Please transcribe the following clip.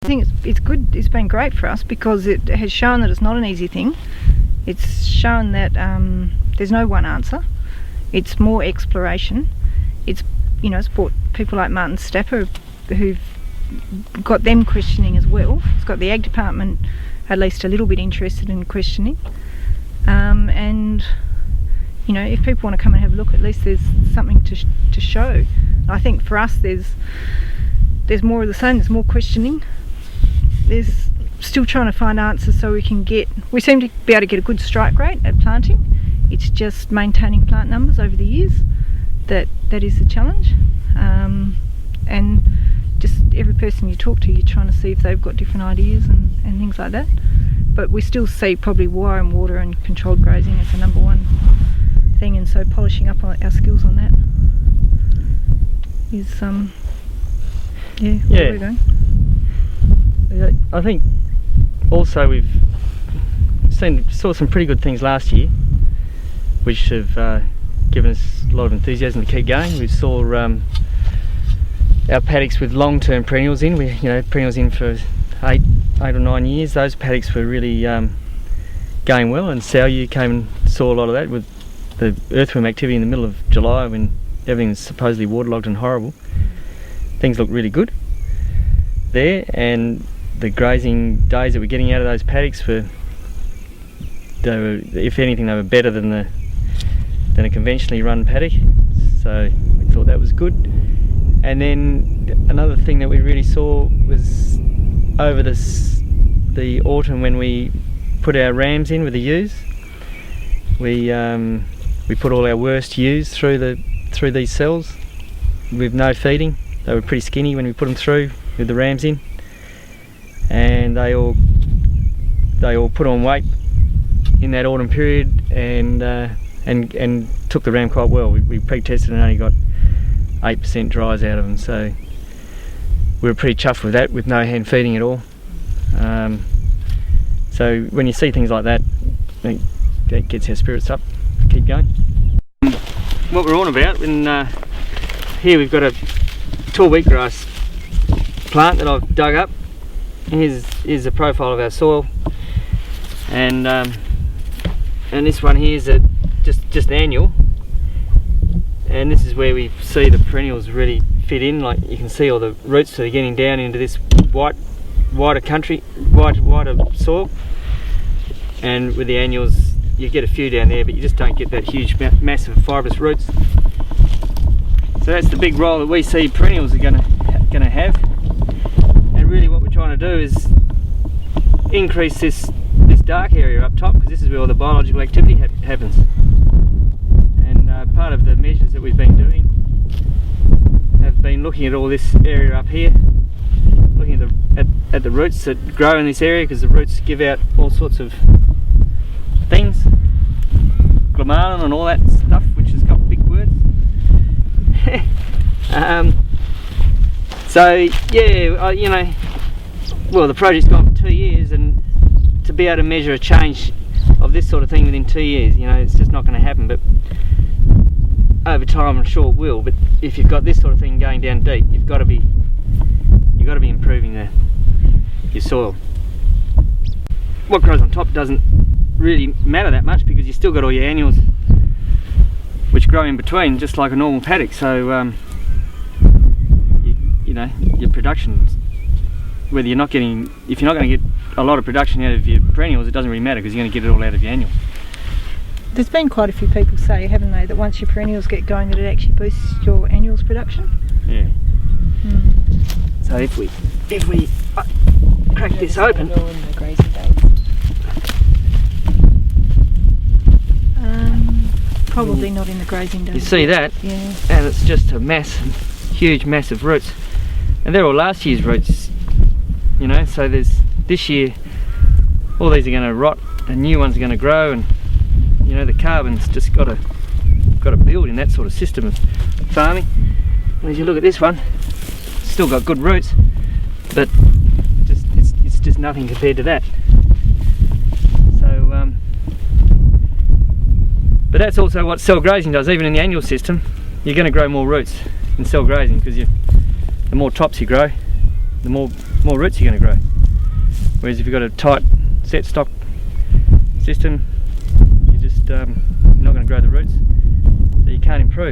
I think it's good. It's been great for us because it has shown that it's not an easy thing. It's shown that there's no one answer. It's more exploration. It's brought people like Martin Stapper who've got them questioning as well. It's got the Ag Department at least a little bit interested in questioning. And if people want to come and have a look, at least there's something to show. I think for us there's more of the same. There's more questioning. There's still trying to find answers so we seem to be able to get a good strike rate at planting. It's just maintaining plant numbers over the years that is the challenge. And just every person you talk to, you're trying to see if they've got different ideas and things like that. But we still see probably wire and water and controlled grazing as the number one thing, and so polishing up our skills on that is where we're going. I think also we've saw some pretty good things last year, which have given us a lot of enthusiasm to keep going. We saw our paddocks with long-term perennials in. Perennials in for 8 or 9 years. Those paddocks were really going well, and you came and saw a lot of that with the earthworm activity in the middle of July when everything's supposedly waterlogged and horrible. Things look really good there, and the grazing days that we're getting out of those paddocks were, if anything, they were better than a conventionally run paddock. So we thought that was good. And then another thing that we really saw was over the autumn when we put our rams in with the ewes. We put all our worst ewes through these cells with no feeding. They were pretty skinny when we put them through with the rams in, and they all put on weight in that autumn period and took the ram quite well. We pre-tested and only got 8% dries out of them, so we were pretty chuffed with that, with no hand feeding at all. So when you see things like that, I think that gets our spirits up. Keep going. What we're on about, here we've got a tall wheatgrass plant that I've dug up. Here's the profile of our soil, and this one here is just annual, and this is where we see the perennials really fit in. Like you can see all the roots that are getting down into this wider soil, and with the annuals you get a few down there, but you just don't get that huge massive fibrous roots. So that's the big role that we see perennials are going to have, and really what we're trying to do is increase this dark area up top, because this is where all the biological activity happens. And part of the measures that we've been doing have been looking at all this area up here, looking at the roots that grow in this area, because the roots give out all sorts of things, glomalin and all that stuff, which has got big words. So yeah, well, the project's gone for 2 years, and to be able to measure a change of this sort of thing within 2 years, it's just not going to happen. But over time, I'm sure it will. But if you've got this sort of thing going down deep, you've got to be improving your soil. What grows on top doesn't really matter that much, because you still got all your annuals which grow in between, just like a normal paddock. So your production, if you're not going to get a lot of production out of your perennials, it doesn't really matter, because you're going to get it all out of your annual. There's been quite a few people say, haven't they, that once your perennials get going, that it actually boosts your annuals production. Yeah. So if we crack this open. Probably not in the grazing days. You see that? Yeah. And it's just a huge massive roots, and they're all last year's roots. So there's this year, all these are going to rot, and new ones are going to grow, and the carbon's just got to build in that sort of system of farming. And as you look at this one, it's still got good roots, but it's just nothing compared to that. So but that's also what cell grazing does. Even in the annual system, you're going to grow more roots in cell grazing, because the more tops you grow, the more more roots you're going to grow. Whereas if you've got a tight set stock system, you're just not going to grow the roots, so you can't improve.